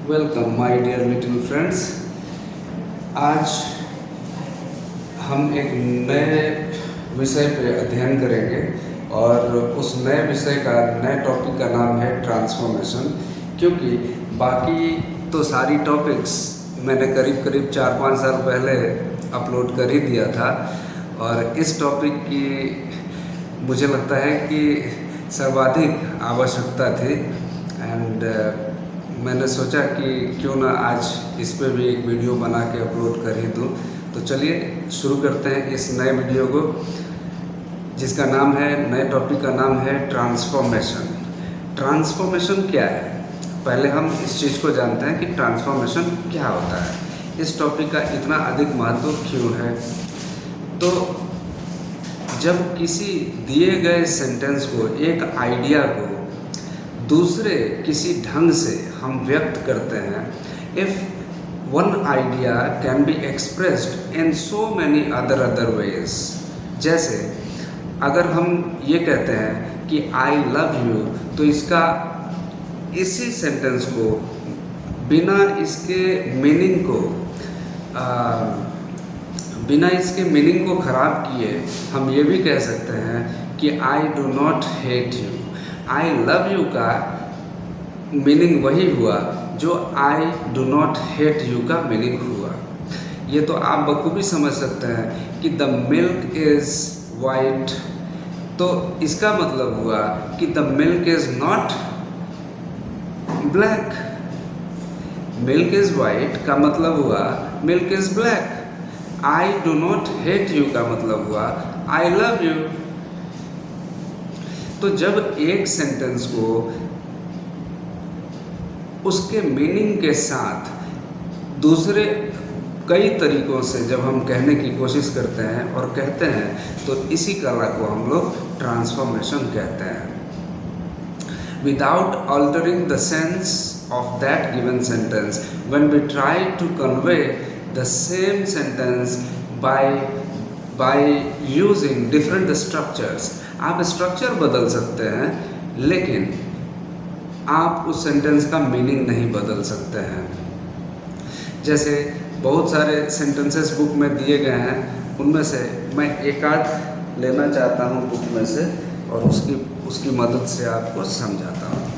Welcome my dear little friends. आज हम एक नए विषय पे अध्ययन करेंगे और उस नए विषय का नए टॉपिक का नाम है ट्रांसफॉर्मेशन। क्योंकि बाकी तो सारी टॉपिक्स मैंने करीब करीब 4-5 साल पहले अपलोड कर ही दिया था और इस टॉपिक की मुझे लगता है कि सर्वाधिक आवश्यकता थी एंड मैंने सोचा कि क्यों ना आज इस पे भी एक वीडियो बना के अपलोड कर ही दूँ। तो चलिए शुरू करते हैं इस नए वीडियो को, जिसका नाम है, नए टॉपिक का नाम है ट्रांसफॉर्मेशन। ट्रांसफॉर्मेशन क्या है? पहले हम इस चीज़ को जानते हैं कि ट्रांसफॉर्मेशन क्या होता है, इस टॉपिक का इतना अधिक महत्व क्यों है। तो जब किसी दिए गए सेंटेंस को, एक आइडिया को दूसरे किसी ढंग से हम व्यक्त करते हैं, if one idea can be expressed in so many other ways. जैसे अगर हम ये कहते हैं कि आई लव यू, तो इसका इसी सेंटेंस को बिना इसके मीनिंग को ख़राब किए हम ये भी कह सकते हैं कि I do not hate you. I love you का मीनिंग वही हुआ जो I do not hate you का मीनिंग हुआ। ये तो आप बखूबी समझ सकते हैं कि द मिल्क इज़ वाइट, तो इसका मतलब हुआ कि the milk is not black. Milk is white का मतलब हुआ milk is black. I do not hate you का मतलब हुआ आई लव यू। तो जब एक सेंटेंस को उसके मीनिंग के साथ दूसरे कई तरीक़ों से जब हम कहने की कोशिश करते हैं और कहते हैं, तो इसी कला को हम लोग ट्रांसफॉर्मेशन कहते हैं। Without altering the sense of that given sentence, when we try to convey the same sentence by using different structures. आप स्ट्रक्चर बदल सकते हैं, लेकिन आप उस सेंटेंस का मीनिंग नहीं बदल सकते हैं। जैसे बहुत सारे सेंटेंसेस बुक में दिए गए हैं, उनमें से मैं एक आध लेना चाहता हूँ बुक में से और उसकी मदद से आपको समझाता हूँ।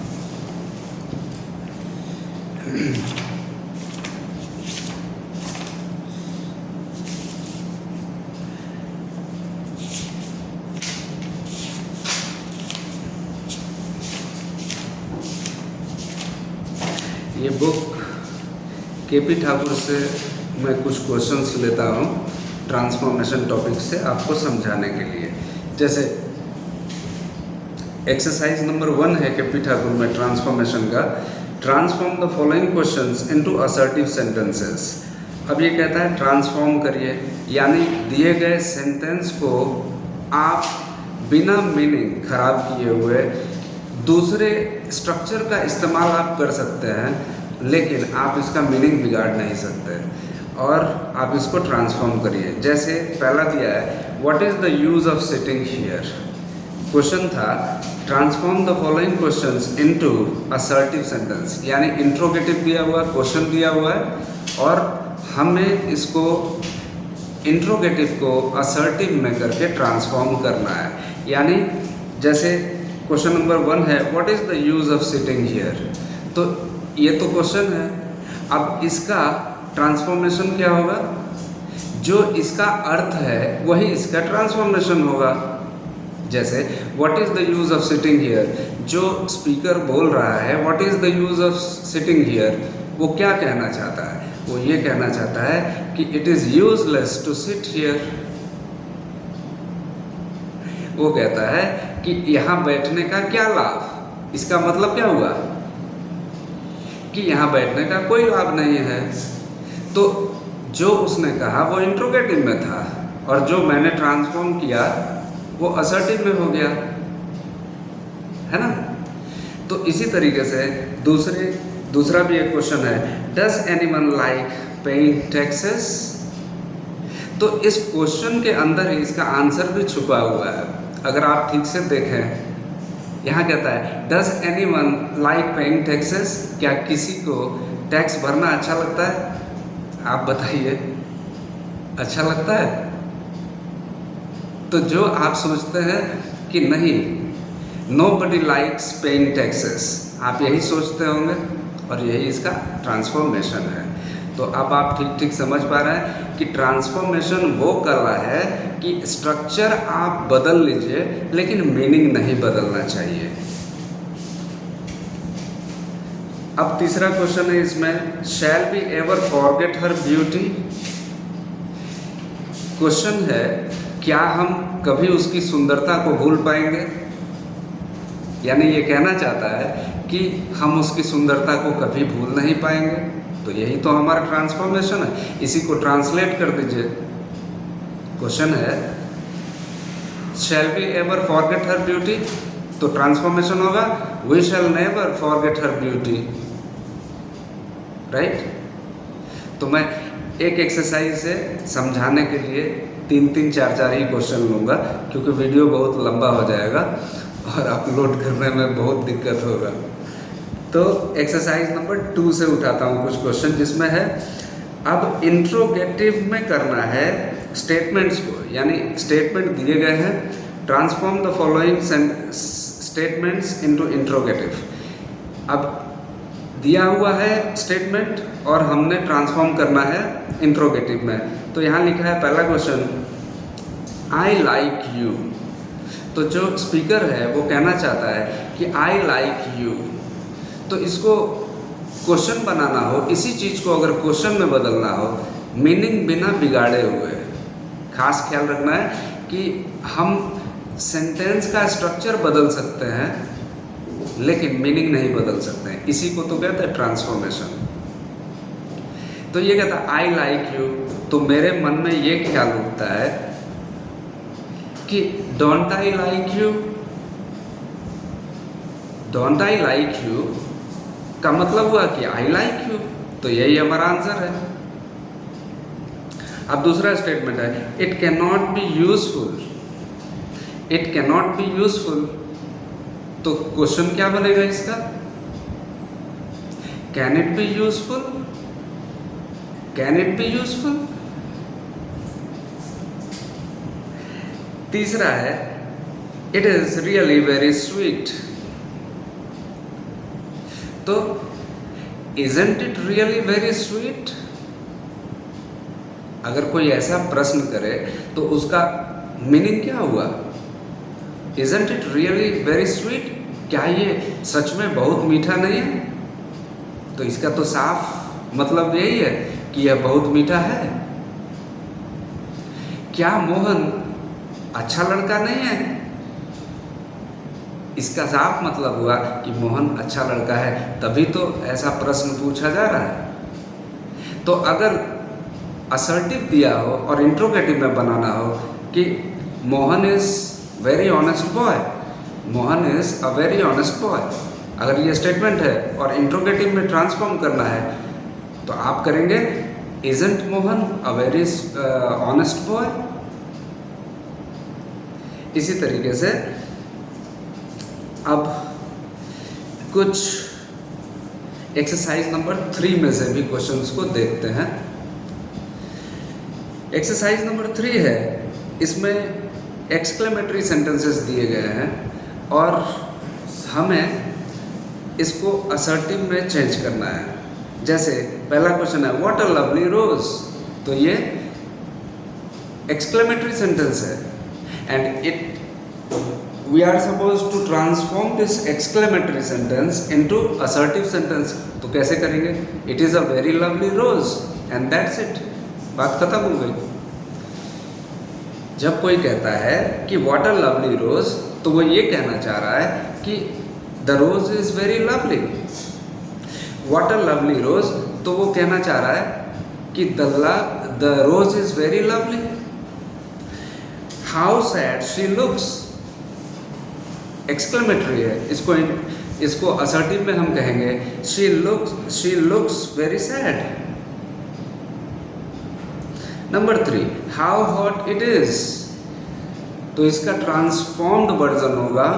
ये बुक के.पी. ठाकुर से मैं कुछ क्वेश्चंस लेता हूँ ट्रांसफॉर्मेशन टॉपिक से आपको समझाने के लिए। जैसे एक्सरसाइज नंबर 1 है के.पी. ठाकुर में ट्रांसफॉर्मेशन का, transform the following questions into assertive sentences. अब ये कहता है ट्रांसफॉर्म करिए, यानी दिए गए सेंटेंस को आप बिना मीनिंग खराब किए हुए दूसरे स्ट्रक्चर का इस्तेमाल आप कर सकते हैं, लेकिन आप इसका मीनिंग बिगाड़ नहीं सकते और आप इसको ट्रांसफॉर्म करिए। जैसे पहला दिया है, what is the use of sitting here. Question था transform the following questions into assertive sentence, यानी इंट्रोगेटिव दिया हुआ है, क्वेश्चन दिया हुआ है और हमें इसको इंट्रोगेटिव को असर्टिव में करके ट्रांसफॉर्म करना है। यानी जैसे क्वेश्चन नंबर 1 है, what is the use of sitting here. तो ये तो क्वेश्चन है, अब इसका ट्रांसफॉर्मेशन क्या होगा? जो इसका अर्थ है वही इसका ट्रांसफॉर्मेशन होगा। जैसे what is the use of sitting here, जो स्पीकर बोल रहा है what is the use of sitting here, वो क्या कहना चाहता है? वो ये कहना चाहता है कि it is useless to sit here. वो कहता है कि यहाँ बैठने का क्या लाभ। इसका मतलब क्या हुआ कि यहाँ बैठने का कोई लाभ नहीं है। तो जो उसने कहा वो इंट्रोगेटिव में था और जो मैंने ट्रांसफॉर्म किया वो असर्टिव में हो गया, है ना। तो इसी तरीके से दूसरा भी एक क्वेश्चन है, does anyone like paying taxes. तो इस क्वेश्चन के अंदर ही इसका आंसर भी छुपा हुआ है। अगर आप ठीक से देखें यहाँ कहता है does any one like paying taxes, क्या किसी को टैक्स भरना अच्छा लगता है? आप बताइए, अच्छा लगता है? तो जो आप सोचते हैं कि नहीं, नोबडी लाइक्स पेइंग टैक्सेस, आप यही सोचते होंगे और यही इसका ट्रांसफॉर्मेशन है। तो अब आप ठीक ठीक समझ पा रहे हैं कि ट्रांसफॉर्मेशन वो कर रहा है कि स्ट्रक्चर आप बदल लीजिए लेकिन मीनिंग नहीं बदलना चाहिए। अब तीसरा क्वेश्चन है इसमें, shall we ever forget her beauty. Question है, क्या हम कभी उसकी सुंदरता को भूल पाएंगे? यानी ये कहना चाहता है कि हम उसकी सुंदरता को कभी भूल नहीं पाएंगे। तो यही तो हमारा ट्रांसफॉर्मेशन है, इसी को ट्रांसलेट कर दीजिए। क्वेश्चन है shall we ever forget her beauty, तो ट्रांसफॉर्मेशन होगा we shall never forget her beauty, right. तो मैं एक एक्सरसाइज से समझाने के लिए 3-3, 4-4 ही क्वेश्चन लूँगा, क्योंकि वीडियो बहुत लंबा हो जाएगा और अपलोड करने में बहुत दिक्कत होगा। तो एक्सरसाइज नंबर 2 से उठाता हूँ कुछ क्वेश्चन, जिसमें है अब इंट्रोगेटिव में करना है स्टेटमेंट्स को, यानी स्टेटमेंट दिए गए हैं, transform the following statements into interrogative. अब दिया हुआ है स्टेटमेंट और हमने ट्रांसफॉर्म करना है इंट्रोगेटिव में। तो यहाँ लिखा है पहला क्वेश्चन, आई लाइक यू। तो जो स्पीकर है वो कहना चाहता है कि आई लाइक यू। तो इसको क्वेश्चन बनाना हो, इसी चीज़ को अगर क्वेश्चन में बदलना हो, मीनिंग बिना बिगाड़े हुए, खास ख्याल रखना है कि हम सेंटेंस का स्ट्रक्चर बदल सकते हैं लेकिन मीनिंग नहीं बदल सकते हैं। इसी को तो कहते हैं ट्रांसफॉर्मेशन। तो ये कहता है आई लाइक यू, तो मेरे मन में ये ख्याल उठता है कि don't I like you. Don't I like you का मतलब हुआ कि आई लाइक यू, तो यही हमारा आंसर है। अब दूसरा स्टेटमेंट है it can not be useful. It can not be useful, तो क्वेश्चन क्या बनेगा इसका? Can it be useful? Can it be useful? तीसरा है it is really very sweet. तो isn't it really very sweet? अगर कोई ऐसा प्रश्न करे तो उसका मीनिंग क्या हुआ? Isn't it really very sweet, क्या ये सच में बहुत मीठा नहीं है? तो इसका तो साफ मतलब यही है कि यह बहुत मीठा है। क्या मोहन अच्छा लड़का नहीं है? इसका साफ मतलब हुआ कि मोहन अच्छा लड़का है, तभी तो ऐसा प्रश्न पूछा जा रहा है। तो अगर असर्टिव दिया हो और इंट्रोगेटिव में बनाना हो कि Mohan is very honest boy, Mohan is a very honest boy, अगर ये स्टेटमेंट है और इंट्रोगेटिव में ट्रांसफॉर्म करना है तो आप करेंगे isn't Mohan a very honest boy. इसी तरीके से अब कुछ एक्सरसाइज नंबर 3 में से भी क्वेश्चंस को देखते हैं। एक्सरसाइज नंबर 3 है, इसमें एक्सक्लेमेटरी सेंटेंसेस दिए गए हैं और हमें इसको असर्टिव में चेंज करना है। जैसे पहला क्वेश्चन है व्हाट अ लवली रोज, तो ये एक्सक्लेमेटरी सेंटेंस है and it we are supposed to transform this exclamatory sentence into assertive sentence। तो कैसे करेंगे? it is a very lovely rose and that's it, बात खत्म हो गई। जब कोई कहता है कि what a lovely rose, तो वो ये कहना चाह रहा है कि the rose is very lovely। what a lovely rose, तो वो कहना चाह रहा है कि the rose is very lovely। how sad she looks, exclamatory है, इसको असर्टिव में हम कहेंगे she looks very sad। Number 3 how hot it is, तो इसका ट्रांसफॉर्म्ड वर्जन होगा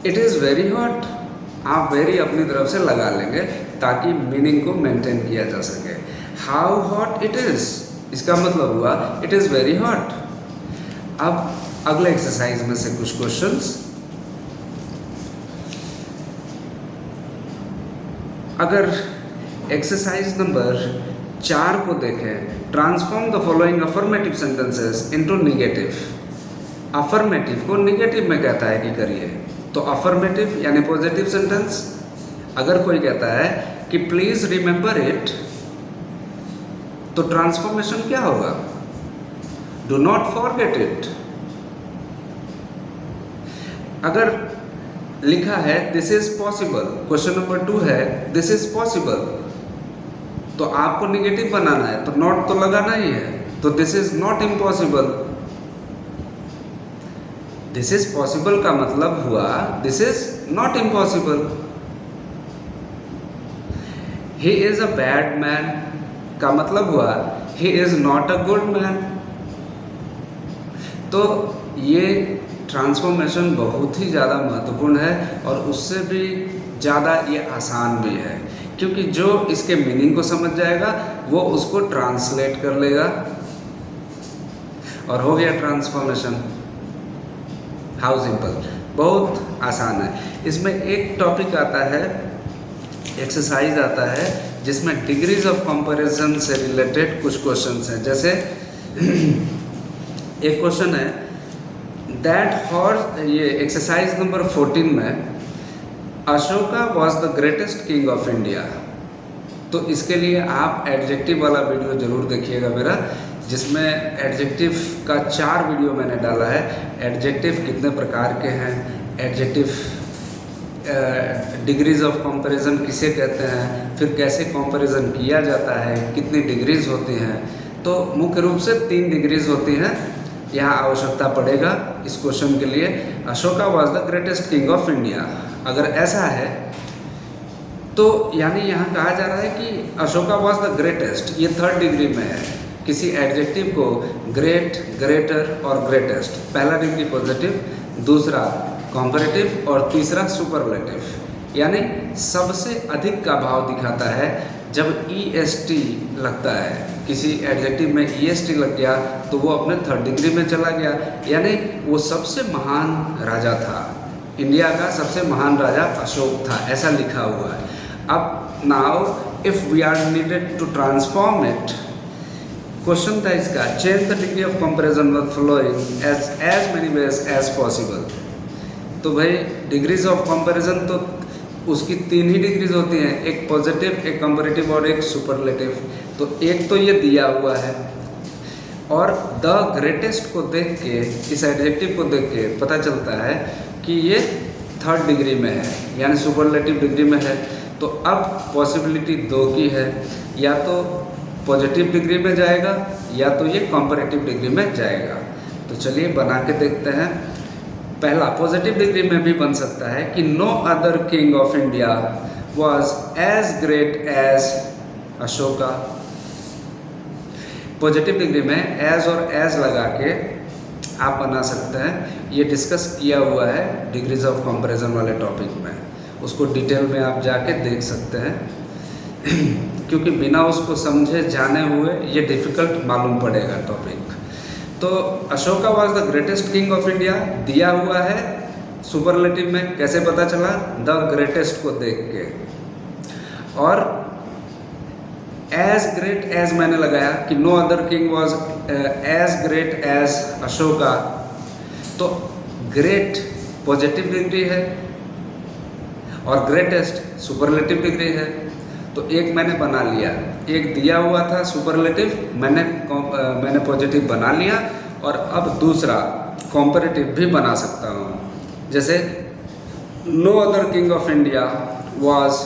इट इज़ वेरी हॉट, आप वेरी अपनी तरफ से लगा लेंगे ताकि मीनिंग को मेंटेन किया जा सके। हाउ हॉट इट इज़, इसका मतलब हुआ इट इज़ वेरी हॉट। अब अगले एक्सरसाइज में से कुछ क्वेश्चंस, अगर एक्सरसाइज नंबर 4 को देखें, transform the following affirmative sentences into negative. Affirmative को निगेटिव में कहता है कि करिए, तो अफर्मेटिव यानी पॉजिटिव सेंटेंस। अगर कोई कहता है कि प्लीज रिमेंबर इट, तो ट्रांसफॉर्मेशन क्या होगा? Do not forget it. अगर लिखा है this is possible, question number 2 है दिस इज पॉसिबल, तो आपको निगेटिव बनाना है तो नॉट तो लगाना ही है, तो this is not impossible. This is possible का मतलब हुआ this is not impossible. He is a bad man का मतलब हुआ he is not a good man. तो ये ट्रांसफॉर्मेशन बहुत ही ज़्यादा महत्वपूर्ण है और उससे भी ज़्यादा ये आसान भी है, क्योंकि जो इसके मीनिंग को समझ जाएगा वो उसको ट्रांसलेट कर लेगा और हो गया ट्रांसफॉर्मेशन। हाउ सिंपल, बहुत आसान है। इसमें एक टॉपिक आता है, एक्सरसाइज आता है जिसमें डिग्रीज ऑफ कंपैरिजन से रिलेटेड कुछ क्वेश्चंस हैं। जैसे एक क्वेश्चन है दैट हॉर्स, ये एक्सरसाइज नंबर 14 में, Ashoka was the greatest king of India. तो इसके लिए आप एडजेक्टिव वाला वीडियो जरूर देखिएगा मेरा, जिसमें एडजेक्टिव का 4 वीडियो मैंने डाला है। एडजेक्टिव कितने प्रकार के हैं, एडजेक्टिव डिग्रीज ऑफ कंपैरिजन किसे कहते हैं, फिर कैसे कंपैरिजन किया जाता है, कितनी डिग्रीज होती हैं। तो मुख्य रूप से 3 डिग्रीज होती हैं, यहाँ आवश्यकता पड़ेगा इस क्वेश्चन के लिए। Ashoka was the greatest king of India, अगर ऐसा है तो यानी यहाँ कहा जा रहा है कि अशोका वॉज द ग्रेटेस्ट, ये 3rd डिग्री में है। किसी एडजेक्टिव को ग्रेट, ग्रेटर और ग्रेटेस्ट, पहला डिग्री पॉजिटिव, दूसरा कंपैरेटिव और तीसरा सुपरलेटिव, यानी सबसे अधिक का भाव दिखाता है जब EST लगता है। किसी एडजेक्टिव में EST लग गया तो वो अपने 3rd डिग्री में चला गया, यानी वो सबसे महान राजा था। इंडिया का सबसे महान राजा अशोक था, ऐसा लिखा हुआ है। अब now if we are needed to transform it, question था इसका, change the degree of comparison with following as many ways as possible. तो भाई डिग्रीज ऑफ कंपैरिजन तो उसकी 3 ही डिग्रीज होती हैं, एक पॉजिटिव, एक कंपैरेटिव और एक सुपरलेटिव। तो एक तो ये दिया हुआ है, और द ग्रेटेस्ट को देख के, इस एडजेक्टिव को देख के पता चलता है कि ये 3rd डिग्री में है, यानी सुपरलेटिव डिग्री में है। तो अब पॉसिबिलिटी 2 की है, या तो पॉजिटिव डिग्री में जाएगा या तो ये कंपैरेटिव डिग्री में जाएगा। तो चलिए बना के देखते हैं। पहला पॉजिटिव डिग्री में भी बन सकता है कि no other king of India was as great as Ashoka. Positive degree में एज और एज लगा के आप बना सकते हैं। ये डिस्कस किया हुआ है डिग्रीज ऑफ कंपैरिजन वाले टॉपिक में, उसको डिटेल में आप जाके देख सकते हैं क्योंकि बिना उसको समझे जाने हुए ये डिफ़िकल्ट मालूम पड़ेगा टॉपिक। तो Ashoka was the greatest king of India दिया हुआ है, सुपरलेटिव में कैसे पता चला? द ग्रेटेस्ट को देख के। और एज ग्रेट एज मैंने लगाया कि no other king was as great as Ashoka, तो ग्रेट पॉजिटिव डिग्री है और ग्रेटेस्ट सुपरलेटिव डिग्री है। तो एक मैंने बना लिया, एक दिया हुआ था सुपरलेटिव, मैंने पॉजिटिव बना लिया, और अब दूसरा कंपैरेटिव भी बना सकता हूँ। जैसे no other king of India was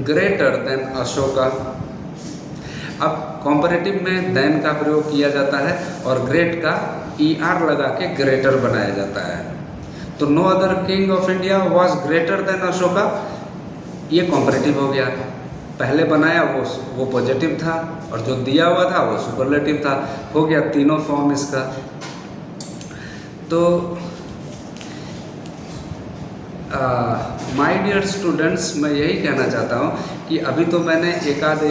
greater than Ashoka. अब कंपैरेटिव में देन का प्रयोग किया जाता है और ग्रेट का ER लगा के ग्रेटर बनाया जाता है। तो no other king of India was greater than Ashoka, ये कंपैरेटिव हो गया। पहले बनाया वो पॉजिटिव था और जो दिया हुआ था वो सुपरलेटिव था, हो गया तीनों फॉर्म इसका। तो माय डियर स्टूडेंट्स, मैं यही कहना चाहता हूँ कि अभी तो मैंने एक आध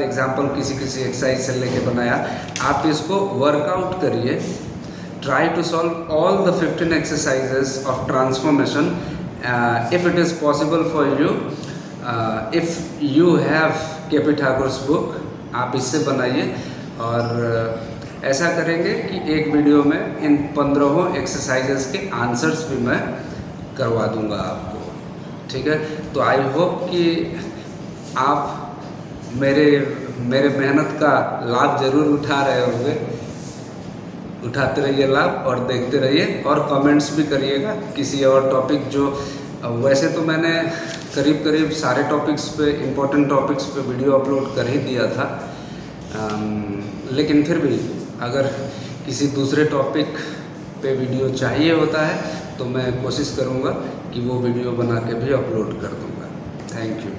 एग्जाम्पल किसी एक्सरसाइज से लेके बनाया। आप इसको वर्कआउट करिए। Try to solve all the 15 exercises of transformation if it is possible for you. If you have KP ठाकुर's book, आप इससे बनाइए और ऐसा करेंगे कि एक वीडियो में इन 15 एक्सरसाइजेस के आंसर्स भी मैं करवा दूंगा आपको, ठीक है। तो आई होप कि आप मेरे मेहनत का लाभ ज़रूर उठा रहे होंगे। उठाते रहिए लाभ और देखते रहिए और कमेंट्स भी करिएगा किसी और टॉपिक जो, वैसे तो मैंने करीब सारे टॉपिक्स पे, इम्पोर्टेंट टॉपिक्स पे वीडियो अपलोड कर ही दिया था, लेकिन फिर भी अगर किसी दूसरे टॉपिक पे वीडियो चाहिए होता है तो मैं कोशिश करूँगा कि वो वीडियो बना के भी अपलोड कर दूँगा। Thank you.